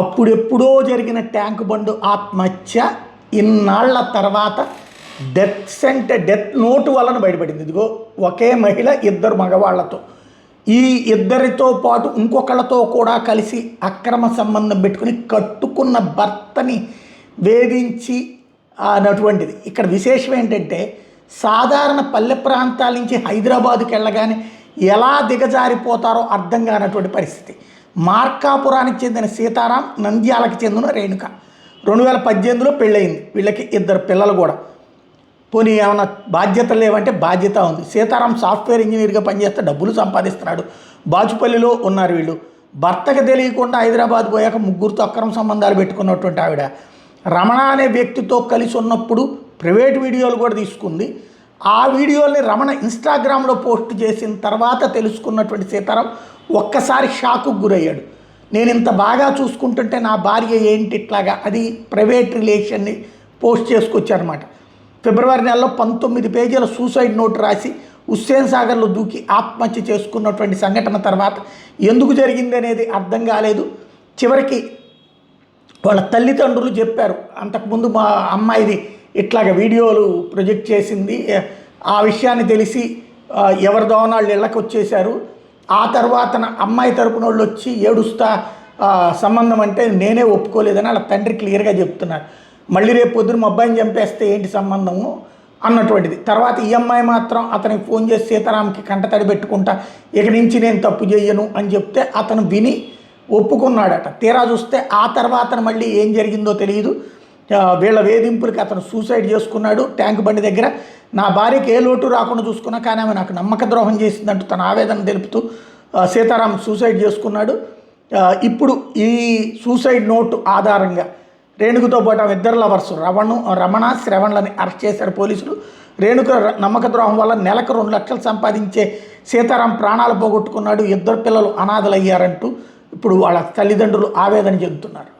అప్పుడెప్పుడో జరిగిన ట్యాంక్ బండు ఆత్మహత్య ఇన్నాళ్ల తర్వాత డెత్ నోటు వలన బయటపడింది. ఇదిగో ఒకే మహిళ ఇద్దరు మగవాళ్లతో, ఈ ఇద్దరితో పాటు ఇంకొకళ్ళతో కూడా కలిసి అక్రమ సంబంధం పెట్టుకుని కట్టుకున్న భర్తని వేధించి అన్నటువంటిది. ఇక్కడ విశేషం ఏంటంటే, సాధారణ పల్లె ప్రాంతాల నుంచి హైదరాబాదుకి వెళ్ళగానే ఎలా దిగజారిపోతారో అర్థం కానటువంటి పరిస్థితి. మార్కాపురానికి చెందిన సీతారాం, నంద్యాలకు చెందిన రేణుక 2018లో పెళ్ళయింది. వీళ్ళకి ఇద్దరు పిల్లలు కూడా. పోనీ ఏమైనా బాధ్యతలు లేవంటే బాధ్యత ఉంది. సీతారాం సాఫ్ట్వేర్ ఇంజనీర్గా పనిచేస్తే డబ్బులు సంపాదిస్తున్నాడు. బాచుపల్లిలో ఉన్నారు వీళ్ళు. భర్తకు తెలియకుండా హైదరాబాద్ పోయాక ముగ్గురితో అక్రమ సంబంధాలు పెట్టుకున్నటువంటి ఆవిడ రమణ అనే వ్యక్తితో కలిసి ఉన్నప్పుడు ప్రైవేట్ వీడియోలు కూడా తీసుకుంది. ఆ వీడియోల్ని రమణ ఇన్స్టాగ్రామ్లో పోస్ట్ చేసిన తర్వాత తెలుసుకున్నటువంటి సీతారాం ఒక్కసారి షాకు గురయ్యాడు. నేను ఇంత బాగా చూసుకుంటుంటే నా భార్య ఏంటి ఇట్లాగా, అది ప్రైవేట్ రిలేషన్ని పోస్ట్ చేసుకొచ్చారనమాట. ఫిబ్రవరి నెలలో 19 పేజీల సూసైడ్ నోట్ రాసి హుస్సేన్ సాగర్లో దూకి ఆత్మహత్య చేసుకున్నటువంటి సంఘటన తర్వాత ఎందుకు జరిగింది అనేది అర్థం కాలేదు. చివరికి వాళ్ళ తల్లిదండ్రులు చెప్పారు, అంతకుముందు మా అమ్మాయిది ఇట్లాగ వీడియోలు ప్రొజెక్ట్ చేసింది, ఆ విషయాన్ని తెలిసి ఎవరి దోవనాళ్ళు ఇళ్ళకి వచ్చేశారు. ఆ తర్వాత అమ్మాయి తరపున వాళ్ళు వచ్చి ఏడుస్తా సంబంధం అంటే నేనే ఒప్పుకోలేదని వాళ్ళ తండ్రి క్లియర్గా చెప్తున్నారు. మళ్ళీ రేపు పొద్దున మా అబ్బాయిని చంపేస్తే ఏంటి సంబంధము అన్నటువంటిది. తర్వాత ఈ అమ్మాయి మాత్రం అతనికి ఫోన్ చేసి సీతారాంకి కంటతడి పెట్టుకుంటా, ఇక నుంచి నేను తప్పు చేయను అని చెప్తే అతను విని ఒప్పుకున్నాడట. తీరా చూస్తే ఆ తర్వాత మళ్ళీ ఏం జరిగిందో తెలియదు. వీళ్ళ వేధింపులకి అతను సూసైడ్ చేసుకున్నాడు ట్యాంక్ బండి దగ్గర. నా భార్యకి ఏ లోటు రాకుండా చూసుకున్నా, కానీ ఆమె నాకు నమ్మక ద్రోహం చేసిందంటూ తన ఆవేదన తెలుపుతూ సీతారాం సూసైడ్ చేసుకున్నాడు. ఇప్పుడు ఈ సూసైడ్ నోటు ఆధారంగా రేణుకతో పాటు ఆమె ఇద్దరు లవర్స్ రమణ, శ్రవణ్లని అరెస్ట్ చేశారు పోలీసులు. రేణుక నమ్మక ద్రోహం వల్ల నెలకు 2 లక్షలు సంపాదించే సీతారాం ప్రాణాలు పోగొట్టుకున్నాడు. ఇద్దరు పిల్లలు అనాథలయ్యారంటూ ఇప్పుడు వాళ్ళ తల్లిదండ్రులు ఆవేదన చెందుతున్నారు.